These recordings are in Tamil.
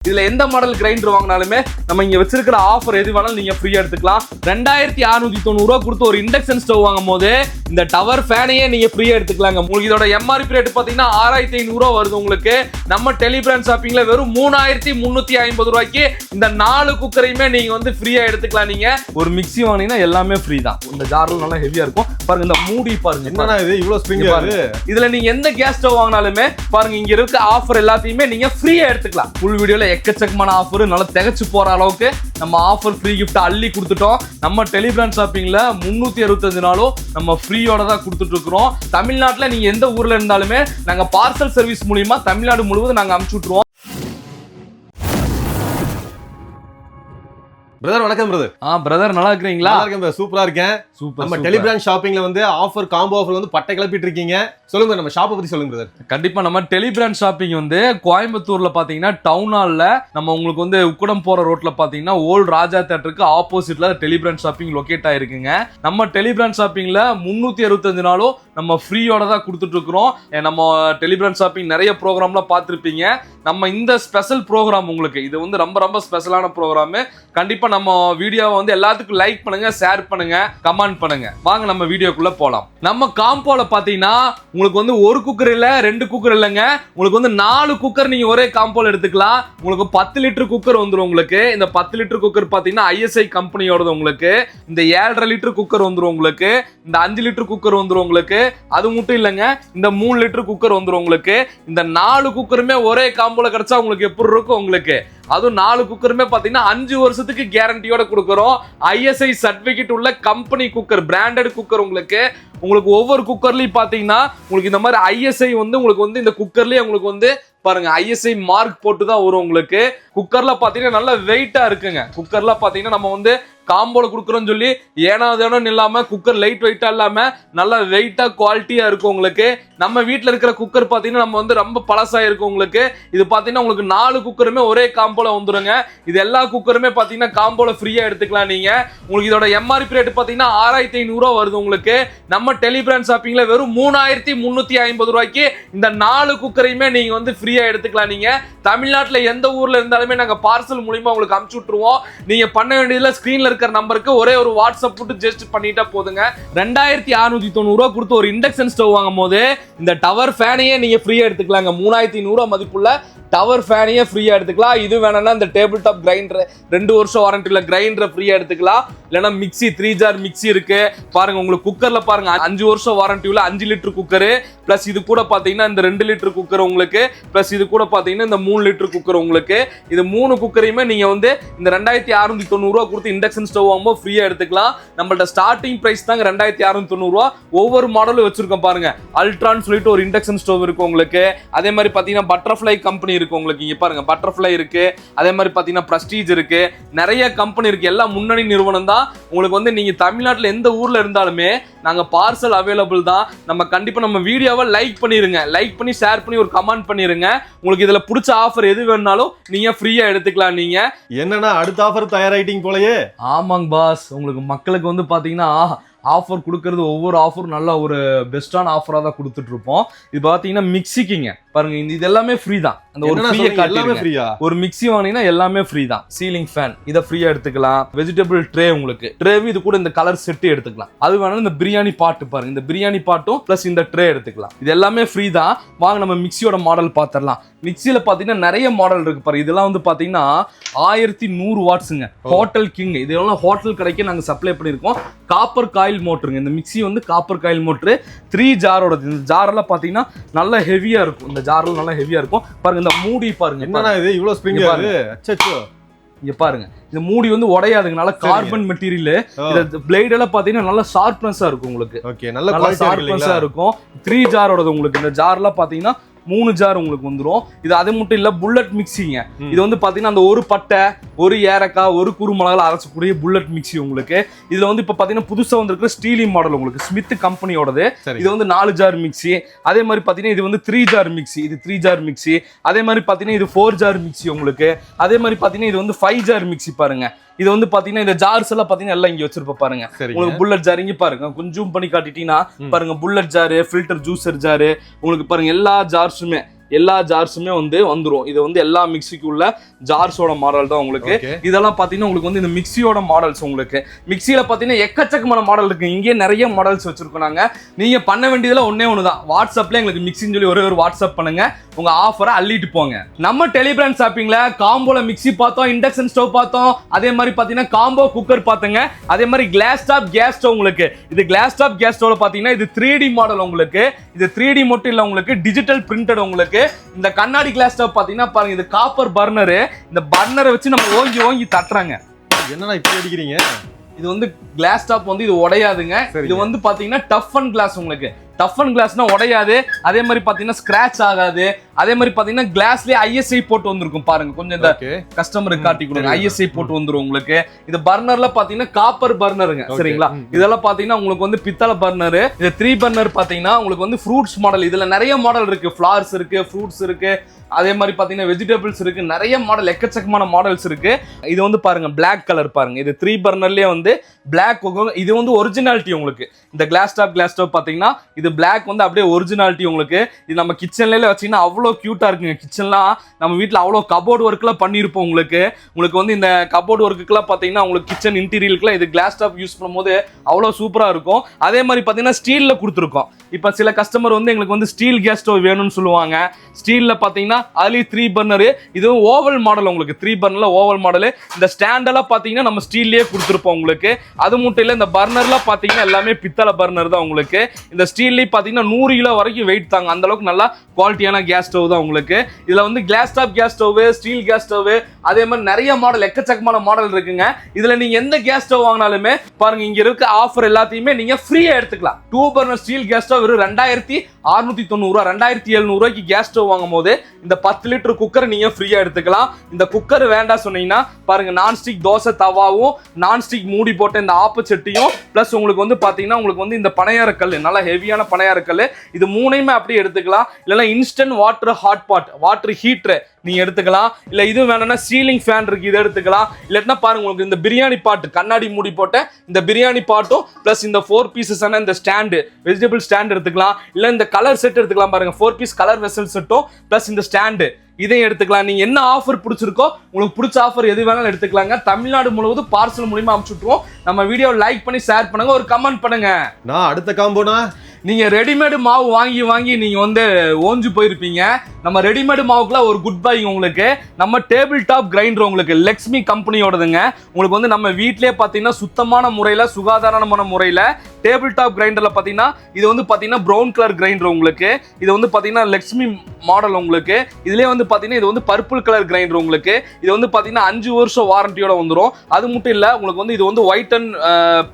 இதுல எந்த மாடல் கிரைண்டர் வாங்கினாலுமே நம்ம இங்க வச்சிருக்கிற ஆஃபர் எது வேணாலும் நீங்க ஃப்ரீயா எடுத்துக்கலாம். 2690 ரூபா கொடுத்து ஒரு இண்டக்ஷன் ஸ்டவ் வாங்கும் போது இந்த டவர் ஃபேனையே நீங்க ஃப்ரீயா எடுத்துக்கலாங்க. உங்களுக்கு இதோட எம்ஆர்பி ரேட் பாத்தீங்கன்னா 6500 ரூபா வருது. உங்களுக்கு நம்ம டெலிபிராண்ட் ஷாப்பிங்ல வெறும் 3350 ரூபாய்க்கு இந்த 4 குக்கரையுமே நீங்க வந்து ஃப்ரீயா எடுத்துக்கலாம். நீங்க ஒரு மிக்ஸி வாங்கினீங்கன்னா எல்லாமே ஃப்ரீ தான். இந்த ஜார்ல நல்லா ஹெவியா இருக்கும் பாருங்க. இந்த மூடி பாருங்க, என்னன்னா இது இவ்வளவு ஸ்ப்ரிங்கா இருக்கு. இதுல நீங்க எந்த கேஸ் ஸ்டவ் வாங்கினாலுமே பாருங்க இங்க இருக்க ஆஃபர் எல்லாத்தையுமே நீங்க ஃப்ரீயா எடுத்துக்கலாம். ஃபுல் வீடியோல எக்கச்சக்கமான ஆஃபர், நல்லா திகச்சு போற அளவுக்கு நம்ம ஆஃபர் ஃப்ரீ கிஃப்ட் அள்ளி கொடுத்துட்டோம். நம்ம டெலிபிராண்ட் ஷாப்பிங்ல 365 நாளும் நம்ம ஃப்ரீயோட தான் கொடுத்துட்டு இருக்கிறோம். தமிழ்நாட்டுல நீங்க எந்த ஊர்ல இருந்தாலுமே நாங்க பார்சல் சர்வீஸ் மூலியமா தமிழ்நாடு முழுவதும் நாங்க அனுப்பிச்சு விட்டுருவோம். பிரதர் வணக்கம் பிரதர். பிரதர் நல்லா இருக்கீங்களா? நல்லா இருக்கேன், சூப்பரா இருக்கேன். சூப்பர். நம்ம டெலிபிராண்ட் ஷாப்பிங்ல வந்து ஆஃபர் காம்போ ஆஃபர் வந்து பட்டை கிளப்பிட்டு இருக்கீங்க. சொல்லுங்க, நம்ம ஷாப்பை பத்தி சொல்லுங்க பிரதர். கண்டிப்பா நம்ம டெலிபிராண்ட் ஷாப்பிங் வந்து கோயம்புத்தூர்ல பாத்தீங்கன்னா டவுன் ஹால்ல நம்ம உங்களுக்கு வந்து உக்கடம் போற ரோட்ல பாத்தீங்கன்னா ஓல்ட் ராஜா தியேட்டருக்கு ஆப்போசிட்ல டெலிபிராண்ட் ஷாப்பிங் லொகேட் ஆயிருக்குங்க. நம்ம டெலிபிராண்ட் ஷாப்பிங்ல 365 நாளும் நம்ம ஃப்ரீயோட தான் கொடுத்துட்டு இருக்கிறோம். நம்ம டெலிபிராண்ட் ஷாப்பிங் நிறைய ப்ரோக்ராம்லாம் பார்த்துருப்பீங்க. நம்ம இந்த ஸ்பெஷல் ப்ரோக்ராம் உங்களுக்கு இது வந்து ரொம்ப ரொம்ப ஸ்பெஷலான ப்ரோக்ராம். கண்டிப்பா நம்ம வீடியோவை வந்து எல்லாத்துக்கும் லைக் பண்ணுங்க, ஷேர் பண்ணுங்க, கமெண்ட் பண்ணுங்க. வாங்க நம்ம வீடியோக்குள்ள போலாம். நம்ம காம்போல பாத்தீங்கன்னா உங்களுக்கு வந்து ஒரு குக்கர் இல்ல, 2 குக்கர் இல்லைங்க, உங்களுக்கு வந்து 4 குக்கர் நீங்க ஒரே காம்போல எடுத்துக்கலாம். உங்களுக்கு 10 லிட்டர் குக்கர் வந்துடும். உங்களுக்கு இந்த 10 லிட்டர் குக்கர் பாத்தீங்கன்னா ISI கம்பெனியோடது. உங்களுக்கு இந்த 7.5 லிட்டர் குக்கர் வந்துடும். உங்களுக்கு இந்த 5 லிட்டர் குக்கர் வந்துடும். உங்களுக்கு அது மட்டும் இல்லைங்க, இந்த 3 லிட்டர் குக்கர் வந்துடும். உங்களுக்கு இந்த 4 குக்கருமே ஒரே காம்போல கிடைச்சா உங்களுக்கு எப்படி இருக்கும்? உங்களுக்கு அதுவும் 4 குக்கருமே பாத்தீங்கன்னா 5 வருஷத்துக்கு கேரண்டியோட கொடுக்குறோம். ISI சர்டிபிகேட் உள்ள கம்பெனி குக்கர், பிராண்டட் குக்கர். உங்களுக்கு ஒவ்வொரு குக்கர்லயும் பாத்தீங்கன்னா உங்களுக்கு இந்த மாதிரி ISI வந்து உங்களுக்கு வந்து இந்த குக்கர்லயே உங்களுக்கு வந்து பாருங்க ISI மார்க் போட்டு தான் வரும். உங்களுக்கு குக்கர்ல பாத்தீங்கன்னா நல்ல வெயிட்டா இருக்குங்க. குக்கர்ல பாத்தீங்கன்னா நம்ம வந்து காம்போல குடுக்குறோம்னு சொல்லி ஏனாதேனு இல்லாம குக்கர் லைட் வெயிட்டா இல்லாம நல்ல வெயிட்டா குவாலிட்டியா இருக்கும். உங்களுக்கு நம்ம வீட்டுல இருக்கிற குக்கர் பாத்தீங்கன்னா நம்ம வந்து ரொம்ப பழசா இருக்கும். உங்களுக்கு இது பாத்தீங்கன்னா உங்களுக்கு 4 குக்கருமே ஒரே காம்போல வந்துருங்க. இது எல்லா குக்கருமே பாத்தீங்கன்னா காம்போல ஃப்ரீயா எடுத்துக்கலாம். நீங்க உங்களுக்கு இதோட எம்ஆர்பி ரேட் பாத்தீங்கன்னா 6500 ரூபா வருது. உங்களுக்கு நம்ம டெலிபிராண்ட் ஷாப்பிங்ல வெறும் 3350 ரூபாய்க்கு இந்த 4 குக்கரையுமே நீங்க வந்து ஃப்ரீயா எடுத்துக்கலாம். நீங்க தமிழ்நாட்டுல எந்த ஊர்ல இருந்தாலுமே நாங்க பார்சல் மூலமா உங்களுக்கு அனுப்பிச்சு விட்டுருவோம். நீங்க பண்ண வேண்டியதுல ஸ்கிரீன்ல இருக்கிற நம்பருக்கு ஒரே ஒரு வாட்ஸ்அப் போட்டு ஜஸ்ட் பண்ணிட்டா போதுங்க. 2690 ரூபா கொடுத்து ஒரு இண்டக்ஷன் ஸ்டவ் வாங்கும் போது இந்த டவர் ஃபேனையே நீங்க ஃப்ரீயா எடுத்துக்கலாங்க. 3500 ரூபா மதிப்புள்ள டவர் ஃபேனையே ஃப்ரீயா எடுத்துக்கலாம். இது வேணும்னா இந்த டேபிள் டாப் கிரைண்டர் 2 வருஷம் வாரண்டில கிரைண்டர் ஃப்ரீயா எடுத்துக்கலாம். இல்லைன்னா மிக்ஸி 3 ஜார் மிக்ஸி இருக்கு பாருங்க. உங்களுக்கு குக்கர்ல பாருங்க 5 வருஷம் வாரண்டி உள்ள 5 லிட்டர் குக்கர் பிளஸ் இது கூட பாத்தீங்கன்னா இந்த 2 லிட்டர் குக்கர் உங்களுக்கு பிளஸ் இது கூட பாத்தீங்கன்னா இந்த 3 லிட்டர் குக்கர். உங்களுக்கு இது 3 குக்கரையுமே நீங்க வந்து இந்த 2690 ரூபா கொடுத்து இண்டக்ஷன் ஸ்டவ் வாங்கும்போது ஃப்ரீயா எடுத்துக்கலாம். நம்மள்ட்ட ஸ்டார்டிங் பிரைஸ் தாங்க 2690 ரூபா. ஒவ்வொரு மாடலும் வச்சிருக்கோம் பாருங்க. அல்ட்ரான்னு சொல்லிட்டு ஒரு இண்டக்ஷன் ஸ்டவ் இருக்கு உங்களுக்கு. அதே மாதிரி பாத்தீங்கன்னா பட்டர்ஃப்ளை கம்பெனி இருக்கு. உங்களுக்கு இங்க பாருங்க பட்டர்ஃப்ளை இருக்கு. அதே மாதிரி பாத்தீங்கன்னா பிரஸ்டீஜ் இருக்கு. நிறைய கம்பெனி இருக்கு. எல்லாம் முன்னணி நிறுவனம் தான். உங்களுக்கு வந்து நீங்க தமிழ்நாட்டுல எந்த ஊர்ல இருந்தாலுமே நாங்க பார்சல் அவைலபிள் தான். நம்ம கண்டிப்பா நம்ம வீடியோவை லைக் பண்ணிருங்க, லைக் பண்ணி ஷேர் பண்ணி ஒரு கமெண்ட் பண்ணிருங்க. உங்களுக்கு இதுல பிடிச்ச ஆஃபர் எது வேணாலும் நீங்க ஃப்ரீயா எடுத்துக்கலாம். நீங்க என்னன்னா அடுத்த ஆஃபர் தயாராயிட்டீங்க போலயே. ஆமாங்க பாஸ். உங்களுக்கு மக்களுக்கு வந்து பாத்தீங்கன்னா ஆஃபர் கொடுக்கறது ஒவ்வொரு ஆஃபரும் நல்ல ஒரு பெஸ்டான ஆஃபரா தான் கொடுத்துட்டு இருப்போம். இது பாத்தீங்கன்னா மிக்சிக்குங்க பாருங்க. இது எல்லாமே ஃப்ரீ தான். அந்த ஒரு ஒரு மிக்ஸி வாங்கினீங்கன்னா எல்லாமே ஃப்ரீ தான். சீலிங் ஃபேன் இதை ஃப்ரீயா எடுத்துக்கலாம். வெஜிடபிள் ட்ரே உங்களுக்கு ட்ரே இது கூட இந்த கலர் செட் எடுத்துக்கலாம். அது வேணாலும் இந்த பிரியாணி பாட்டு பாருங்க. இந்த பிரியாணி பாட்டும் பிளஸ் இந்த ட்ரே எடுத்துக்கலாம். இது எல்லாமே ஃப்ரீ தான். வாங்க நம்ம மிக்ஸியோட மாடல் பாத்திரலாம். மிக்ஸியில பாத்தீங்கன்னா நிறைய மாடல் இருக்கு பாருங்க. இதெல்லாம் வந்து பாத்தீங்கன்னா 1100 வாட்ஸுங்க. ஹோட்டல் கிங் இதெல்லாம் ஹோட்டல் கடைக்கு நாங்க சப்ளை பண்ணிருக்கோம். காப்பர் காயில் மோட்டருங்க. இந்த மிக்ஸி வந்து காப்பர் காயில் மோட்டரு 3 ஜாரோட. இந்த ஜாரெல்லாம் பாத்தீங்கன்னா நல்ல ஹெவியா இருக்கும். இந்த ஜார்ல நல்லா ஹெவியா இருக்கும் பாருங்க. இந்த மூடி பாருங்க, என்னன்னா இது இவ்வளவு ஸ்ப்ரிங்கா இருக்கு. அச்சச்சோ இங்க பாருங்க. இந்த மூடி வந்து உடையாதுங்க. நல்ல கார்பன் மெட்டீரியல். இந்த பிளேட் எல்லாம் பாத்தீங்கன்னா நல்ல ஷார்ப்னஸா இருக்கும். உங்களுக்கு ஓகே, நல்ல ஷார்ப்னஸா இருக்கும். 3 ஜாரோடது. உங்களுக்கு இந்த ஜார்லாம் பாத்தீங்கன்னா 3 ஜார் உங்களுக்கு வந்துடும். இது அது மட்டும் இல்ல, புல்லட் மிக்சிங்க. இது வந்து பாத்தீங்கன்னா அந்த ஒரு பட்டை, ஒரு ஏலக்காய், ஒரு குறுமிளகாய் அரைச்சக்கூடிய புல்லட் மிக்சி. உங்களுக்கு இதுல வந்து இப்ப பாத்தீங்கன்னா புதுசா வந்திருக்கிற ஸ்டீலிங் மாடல் உங்களுக்கு ஸ்மித் கம்பெனியோடது. இது வந்து 4 ஜார் மிக்சி. அதே மாதிரி பாத்தீங்கன்னா இது வந்து 3 ஜார் மிக்சி. இது 3 ஜார் மிக்சி. அதே மாதிரி பாத்தீங்கன்னா இது 4 ஜார் மிக்சி உங்களுக்கு. அதே மாதிரி பாத்தீங்கன்னா இது வந்து 5 ஜார் மிக்சி பாருங்க. இது வந்து பாத்தீங்கன்னா இந்த ஜார்ஸ் எல்லாம் பாத்தீங்கன்னா எல்லாம் இங்க வச்சிருப்ப பாருங்க. உங்களுக்கு புல்லட் ஜார் இங்க பாருங்க. கொஞ்சம் பண்ணி காட்டிட்டீங்கன்னா பாருங்க புல்லட் ஜாரு, ஃபில்டர் ஜூசர் ஜாரு உங்களுக்கு பாருங்க. எல்லா ஜார்ஸுமே எல்லா ஜார்ஸுமே வந்துரும். இது எல்லா மிக்சிக்கு உள்ள ஜார்ஸோட மாடல் தான் உங்களுக்கு. இதெல்லாம் பாத்தீங்கன்னா உங்களுக்கு இந்த மிக்சியோட மாடல்ஸ். உங்களுக்கு மிக்சியில பாத்தீங்கன்னா எக்கச்சக்கமான மாடல் இருக்கு. இங்கே நிறைய மாடல்ஸ் வச்சிருக்கோம் நாங்க. நீங்க பண்ண வேண்டியதுல ஒன்னே ஒண்ணுதான், வாட்ஸ்அப்ல எங்களுக்கு மிக்சின்னு சொல்லி ஒரே ஒரு வாட்ஸ்அப் பண்ணுங்க, உங்க ஆஃபரை அள்ளிட்டு போங்க. நம்ம டெலிபிராண்ட் ஷாப்பிங்ல காம்போல மிக்சி பார்த்தோம், இண்டக்ஷன் ஸ்டவ் பார்த்தோம், அதே மாதிரி பாத்தீங்கன்னா காம்போ குக்கர் பாத்துங்க, அதே மாதிரி கிளாஸ் டாப் கேஸ் ஸ்டவ். உங்களுக்கு இது கிளாஸ் டாப் கேஸ் ஸ்டவ்ல பாத்தீங்கன்னா இது 3D மாடல். உங்களுக்கு இது 3D மட்டும் இல்ல, உங்களுக்கு டிஜிட்டல் பிரிண்டட். உங்களுக்கு இந்த கண்ணாடி கிளாஸ் ஸ்டவ் பாத்தீங்கன்னா பாருங்க, இது காப்பர் பர்னர். இந்த பர்னரை வச்சு நம்ம ஓங்கி ஓங்கி தட்டுறாங்க. என்னடா இப்படி அடிக்கிறீங்க? இது கிளாஸ் டாப் இது உடையாதுங்க. இது பாத்தீங்கன்னா டஃப் அண்ட் கிளாஸ். உங்களுக்கு டஃப் அண்ட் கிளாஸ்னா உடையாது, அதே மாதிரி பாத்தீங்கன்னா ஸ்கிராச் ஆகாது. அதே மாதிரி பாத்தீங்கன்னா கிளாஸ்லயே ISI போட்டு வந்திருக்கும் பாருங்க. கொஞ்சம் இந்த கஸ்டமருக்கு காட்டி கொடுங்க, ISI போட்டு வந்துரும். உங்களுக்கு இது பர்னர்ல பாத்தீங்கன்னா காப்பர் பர்னருங்க, சரிங்களா? இதெல்லாம் பாத்தீங்கன்னா உங்களுக்கு பித்தளை பர்னர். இது 3 பர்னர் பாத்தீங்கன்னா உங்களுக்கு ஃப்ரூட்ஸ் மாடல். இதுல நிறைய மாடல் இருக்கு, ஃபிளவர்ஸ் இருக்கு, ஃப்ரூட்ஸ் இருக்கு, அதே மாதிரி பாத்தீங்கன்னா வெஜிடபிள்ஸ் இருக்கு, நிறைய மாடல், எக்கச்சக்கமான மாடல்ஸ் இருக்கு. இது பாருங்க பிளாக் கலர் பாருங்க, இது 3 பர்னர்லயே பிளாக். இது ஒரிஜினாலிட்டி. உங்களுக்கு இந்த கிளாஸ் டாப் பாத்தீங்கன்னா இது பிளாக் அப்படியே ஒரிஜினாலிட்டி. உங்களுக்கு இது நம்ம கிச்சன்ல வச்சீங்கன்னா அவ்வளவு கியூட்டா இருக்குங்க. கிச்சன்லாம் நம்ம வீட்டுல அவ்வளவு கபோர்ட் ஒர்க்லாம் பண்ணிருப்போம். உங்களுக்கு இந்த கபோர்ட் ஒர்க்குலாம் பாத்தீங்கன்னா உங்களுக்கு கிச்சன் இன்டீரியருக்குலாம் இது கிளாஸ் டாப் யூஸ் பண்ணும்போது அவ்வளவு சூப்பரா இருக்கும். அதே மாதிரி பாத்தீங்கன்னா ஸ்டீல்ல கொடுத்துருக்கோம். இப்ப சில கஸ்டமர் எங்களுக்கு ஸ்டீல் கேஸ் ஸ்டவ் வேணும்னு சொல்லுவாங்க. ஸ்டீல்ல பாத்தீங்கன்னா அதுலயும் 3 பர்னர். இது ஓவல் மாடல். உங்களுக்கு 3 பர்னர்ல ஓவல் மாடல். இந்த ஸ்டாண்ட் எல்லாம் பாத்தீங்கன்னா நம்ம ஸ்டீல்லயே கொடுத்துருப்போம். உங்களுக்கு அது மட்டும் இல்ல, இந்த பர்னர்ல பாத்தீங்கன்னா எல்லாமே பித்தளை பர்னர் தான். உங்களுக்கு இந்த ஸ்டீல்ல பாத்தீங்கன்னா 100 கிலோ வரைக்கும் வெயிட் தாங்க, அந்த அளவுக்கு நல்லா குவாலிட்டியான கேஸ் ஸ்டவ் தான். உங்களுக்கு இதுல class top gas stove, steel gas stove, அதே மாதிரி நிறைய மாடல், எக்கச்சக்கமான மாடல் இருக்குங்க. இதுல நீங்க எந்த கேஸ் ஸ்டவ் வாங்கினாலுமே பாருங்க, இங்க இருக்க ஆஃபர் எல்லாத்தையுமே நீங்க ஃப்ரீயா எடுத்துக்கலாம். 2 பர்னர் ஸ்டீல் கேஸ் ஸ்டவ் வெறும் 2690 ரூபாய், 2700 ரூபாய்க்கு கேஸ் ஸ்டவ் வாங்கும் போது இந்த 10 லிட்டர் குக்கர் நீங்க ஃப்ரீயா எடுத்துக்கலாம். இந்த குக்கர் வேண்டாம் சொன்னீங்கன்னா பாருங்க, நான்ஸ்டிக் தோசை தவாவும், நான்ஸ்டிக் மூடி போட்ட இந்த ஆப்பச்சட்டியும், பிளஸ் உங்களுக்கு பாத்தீங்கன்னா உங்களுக்கு இந்த பனையார கல், நல்லா ஹெவியான பனையார கல், இது மூணையுமே அப்படியே எடுத்துக்கலாம். இல்லைன்னா instant water hot pot, water heater நீங்க எடுத்துக்கலாம். இல்ல இது வேணும்னா சீலிங் ஃபேன் இருக்கு, இதை எடுத்துக்கலாம். இல்லன்னா பாருங்க, உங்களுக்கு இந்த பிரியாணி பாட், கண்ணாடி மூடி போட்ட இந்த பிரியாணி பாட்டும் பிளஸ் இந்த 4 பீசஸ் இந்த ஸ்டாண்டு, வெஜிடபிள் ஸ்டாண்ட் எடுத்துக்கலாம். இல்ல இந்த கலர் செட் எடுத்துக்கலாம். பாருங்க 4 பீஸ் கலர் வெசல் செட்டும் பிளஸ் இந்த ஸ்டாண்டு, இதையும் எடுத்துக்கலாம். நீங்க என்ன ஆஃபர் பிடிச்சிருக்கோ, உங்களுக்கு பிடிச்ச ஆஃபர் எது வேணாலும் எடுத்துக்கலாங்க. தமிழ்நாடு முழுவதும் பார்சல் மூலமா அனுப்பிச்சுட்டுருவோம். நம்ம வீடியோ லைக் பண்ணி ஷேர் பண்ணுங்க, ஒரு கமெண்ட் பண்ணுங்க. நான் அடுத்த காம்போனா, நீங்க ரெடிமேடு மாவு வாங்கி நீங்க ஓஞ்சு போயிருப்பீங்க. நம்ம ரெடிமேடு மாவுக்குலாம் ஒரு குட் பை. உங்களுக்கு நம்ம டேபிள் டாப் கிரைண்டர், உங்களுக்கு லெக்ஸ்மி கம்பெனியோடதுங்க. உங்களுக்கு நம்ம வீட்லயே பாத்தீங்கன்னா சுத்தமான முறையில, சுகாதாரமான முறையில டேபிள் டாப் கிரைண்டர்ல பாத்தீங்கன்னா இது பாத்தீங்கன்னா பிரவுன் கலர் கிரைண்டர். உங்களுக்கு இது பாத்தீங்கன்னா லெக்ஸ்மி மாடல். உங்களுக்கு இதுலயே பாத்தீங்கன்னா இது பர்பிள் கலர் கிரைண்டர். உங்களுக்கு இது பாத்தீங்கன்னா 5 வருஷம் வாரண்டியோட வந்துரும். அது மட்டும் இல்ல, உங்களுக்கு இது white and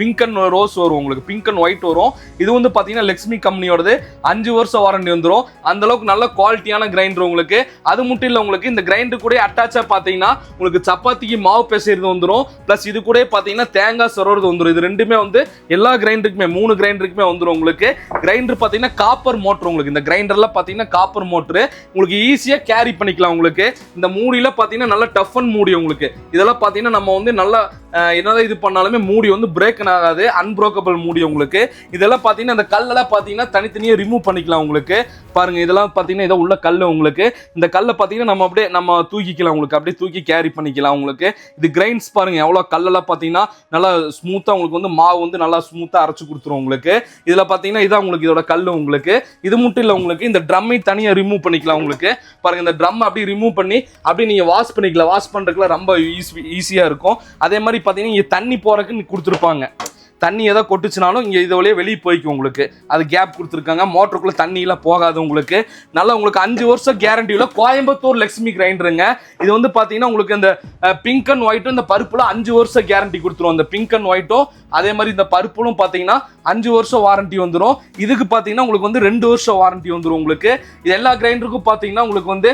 pink and rose வரும். உங்களுக்கு பிங்க் அண்ட் ஒயிட் வரும். இது பாத்தீங்கன்னா லெக்ஸ்மி கம்பெனியோடது 5 வருஷம் வாரண்டி வந்துரும். அந்த அளவுக்கு நல்ல குவாலிட்டியான கிரைண்டர். உங்களுக்கு அது மட்டும் இல்ல, உங்களுக்கு இந்த கிரைண்டர் கூட அட்டாச்சா பாத்தீங்கன்னா உங்களுக்கு சப்பாத்திக்கு மாவு பேசுறது வந்துரும். பிளஸ் இது கூட பாத்தீங்கன்னா தேங்காய் சொருறது வந்துரும். இது ரெண்டுமே எல்லா கிரைண்டருக்குமே, 3 கிரைண்டருக்குமே வந்துரும். உங்களுக்கு கிரைண்டர் பாத்தீங்கன்னா காப்பர் மோட்டர். உங்களுக்கு இந்த கிரைண்டர்ல பாத்தீங்கன்னா காப்பர் மோட்டர், உங்களுக்கு ஈஸியா கேரி பண்ணிக்கலாம். உங்களுக்கு இந்த மூடியில பாத்தீங்கன்னா நல்ல டஃப் அண்ட் மூடி. உங்களுக்கு இதெல்லாம் பாத்தீங்கன்னா நம்ம நல்லா என்னதான் இது பண்ணாலுமே மூடி பிரேக் ஆகாது, அன்பிரோக்கபிள் மூடி. உங்களுக்கு இதெல்லாம் பாத்தீங்கன்னா இந்த கல்லெல்லாம் பாத்தீங்கன்னா தனித்தனியா ரிமூவ் பண்ணிக்கலாம். உங்களுக்கு பாருங்க, இதெல்லாம் பாத்தீங்கன்னா இதை உள்ள கல்லு. உங்களுக்கு இந்த கல்லை பாத்தீங்கன்னா நம்ம தூக்கிக்கலாம். உங்களுக்கு அப்படியே தூக்கி கேரி பண்ணிக்கலாம். உங்களுக்கு இது கிரைண்ட்ஸ் பாருங்க, எவ்வளவு கல்லெல்லாம் பாத்தீங்கன்னா நல்லா ஸ்மூத்தா உங்களுக்கு மாவு நல்லா ஸ்மூத்தா அரைச்சு கொடுத்துரும். உங்களுக்கு இதுல பாத்தீங்கன்னா இதான் உங்களுக்கு இதோட கல்லு. உங்களுக்கு இது மட்டும் இல்ல, உங்களுக்கு இந்த ட்ரம்மை தனியா ரிமூவ் பண்ணிக்கலாம். உங்களுக்கு பாருங்க, இந்த ட்ரம் அப்படியே ரிமூவ் பண்ணி அப்படியே நீங்க வாஷ் பண்ணிக்கலாம். வாஷ் பண்றதுக்குலாம் ரொம்ப ஈஸியா இருக்கும். அதே மாதிரி பாத்தீங்கன்னா இங்க தண்ணி போறதுக்கு கொடுத்துருப்பாங்க. தண்ணி ஏதோ கொட்டுச்சுனாலும் இங்க இது வழியே வெளியே போய்க்கும். உங்களுக்கு அது கேப் கொடுத்துருக்காங்க, மோட்டருக்குள்ள தண்ணி எல்லாம் போகாது. உங்களுக்கு நல்லா உங்களுக்கு 5 வருஷம் கேரண்டியுள்ள கோயம்புத்தூர் லெக்ஸ்மி கிரைண்டருங்க. இது பாத்தீங்கன்னா உங்களுக்கு இந்த பிங்க் அண்ட் ஒயிட்டும் இந்த பருப்புல 5 வருஷம் கேரண்டி கொடுத்துரும். அந்த பிங்க் அண்ட் ஒயிட்டும் அதே மாதிரி இந்த பருப்புலும் பாத்தீங்கன்னா 5 வருஷம் வாரண்டி வந்துடும். இதுக்கு பாத்தீங்கன்னா உங்களுக்கு 2 வருஷம் வாரண்டி வந்துடும். உங்களுக்கு இது எல்லா கிரைண்டருக்கும் பாத்தீங்கன்னா உங்களுக்கு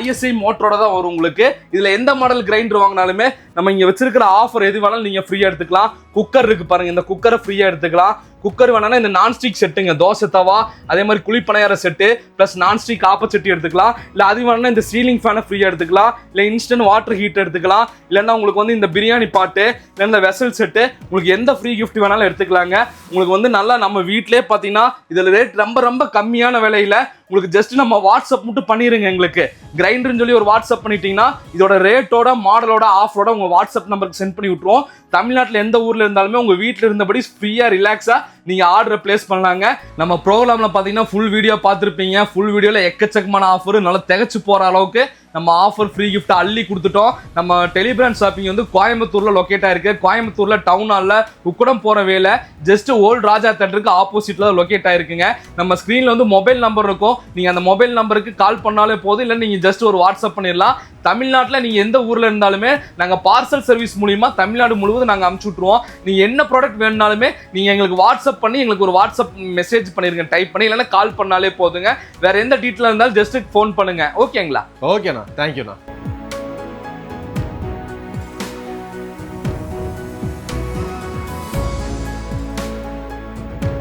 ISI மோட்டரோட தான் வரும். உங்களுக்கு இதுல எந்த மாடல் கிரைண்டர் வாங்கினாலுமே நம்ம இங்க வச்சிருக்கிற ஆஃபர் எது வேணாலும் நீங்க ஃப்ரீயா எடுத்துக்கலாம். குக்கர் இருக்கு பாருங்க, இந்த குக்கரை ஃப்ரீயா எடுத்துக்கலாம். குக்கர் வேணா இந்த நான்ஸ்டிக் செட்டுங்க, தோசை தவா, அதே மாதிரி குழிப்பனையார செட்டு பிளஸ் நான்ஸ்டிக் ஆப்பச்சட்டி எடுத்துக்கலாம். இல்ல அது வேணா இந்த சீலிங் ஃபேனை ஃப்ரீயா எடுத்துக்கலாம். இல்ல இன்ஸ்டன்ட் வாட்டர் ஹீட்டர் எடுத்துக்கலாம். இல்லைன்னா உங்களுக்கு இந்த பிரியாணி பாட்டு, இல்ல இந்த வெசல் செட்டு, உங்களுக்கு எந்த ஃப்ரீ கிஃப்ட் வேணாலும் எடுத்துக்கலாங்க. உங்களுக்கு நல்லா நம்ம வீட்டிலே பாத்தீங்கன்னா இதுல ரேட் ரொம்ப ரொம்ப கம்மியான விலையில உங்களுக்கு ஜஸ்ட் நம்ம வாட்ஸ்அப் மட்டும் பண்ணிருங்க. எங்களுக்கு கிரைண்டர்னு சொல்லி ஒரு வாட்ஸ்அப் பண்ணிட்டீங்கன்னா இதோட ரேட்டோட மாடலோட ஆஃபரோட உங்க வாட்ஸ்அப் நம்பருக்கு சென்ட் பண்ணி விட்டுருவோம். தமிழ்நாட்டில் எந்த ஊர்ல இருந்தாலுமே உங்க வீட்டில் இருந்தபடி ஃப்ரீயா ரிலாக்ஸா நீங்க ஆர்டர் பிளேஸ் பண்ணலாங்க. நம்ம ப்ரோக்ராம்ல பாத்தீங்கன்னா ஃபுல் வீடியோ பார்த்துருப்பீங்க. ஃபுல் வீடியோல எக்கச்சக்கமான ஆஃபர், நல்லா திகச்சு போற அளவுக்கு நம்ம ஆஃபர் ஃப்ரீ கிஃப்ட் அள்ளி கொடுத்துட்டோம். நம்ம டெலிபிராண்ட் ஷாப்பிங் வந்து கோயம்புத்தூர்ல லொக்கேட் ஆயிருக்கு. கோயம்புத்தூர்ல டவுன் ஹால்ல உக்கடம் போற வேலை ஜஸ்ட் ஓல்ட் ராஜா தேட்டருக்கு ஆப்போசிட்ல லொக்கேட் ஆயிருக்குங்க. நம்ம ஸ்கிரீன்ல வந்து மொபைல் நம்பர் இருக்கும். நீங்க அந்த மொபைல் நம்பருக்கு கால் பண்ணாலே போதும், இல்லை நீங்க ஜஸ்ட் ஒரு வாட்ஸ்அப் பண்ணிடலாம். தமிழ்நாட்டில் நீங்க எந்த ஊர்ல இருந்தாலுமே நாங்க பார்சல் சர்வீஸ் மூலியமா தமிழ்நாடு முழுவதும் நாங்க அனுப்பிச்சு விட்டுருவோம். நீங்க என்ன ப்ராடக்ட் வேணும்னாலுமே நீங்க எங்களுக்கு வாட்ஸ்அப் பண்ணி எங்களுக்கு ஒரு வாட்ஸ்அப் மெசேஜ் பண்ணிருங்க, டைப் பண்ணி, இல்லைன்னா கால் பண்ணாலே போதுங்க. வேற எந்த டீட்டெயில் இருந்தாலும் ஜஸ்ட் ஃபோன் பண்ணுங்க. ஓகேங்களா? ஓகேண்ணா, தேங்க்யூண்ணா.